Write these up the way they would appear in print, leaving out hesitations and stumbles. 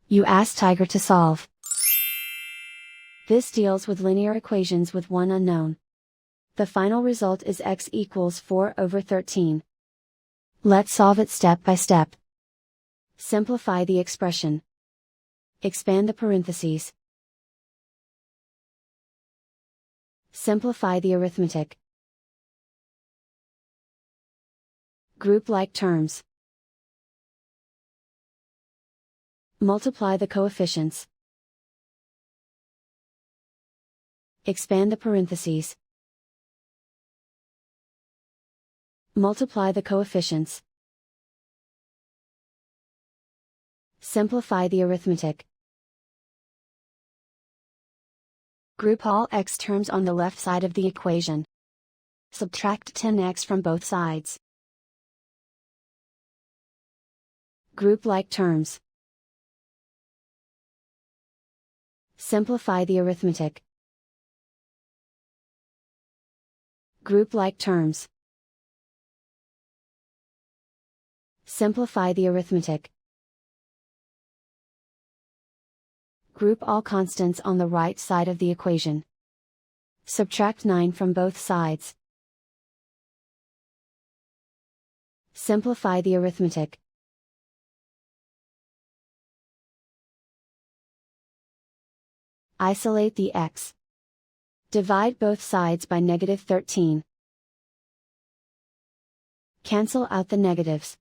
You ask Tiger to solve. This deals with linear equations with one unknown. The final result is x equals 4/13. Let's solve it step by step. Simplify the expression. Expand the parentheses. Simplify the arithmetic. Group like terms. Multiply the coefficients. Expand the parentheses. Multiply the coefficients. Simplify the arithmetic. Group all x terms on the left side of the equation. Subtract 10x from both sides. Group like terms. Simplify the arithmetic. Group like terms. Simplify the arithmetic. Group all constants on the right side of the equation. Subtract 9 from both sides. Simplify the arithmetic. Isolate the x. Divide both sides by -13. Cancel out the negatives.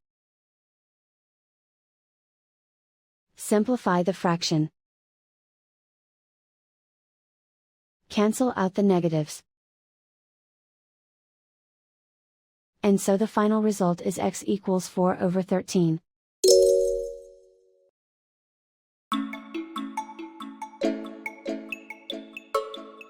Simplify the fraction. Cancel out the negatives. And so the final result is x equals 4/13.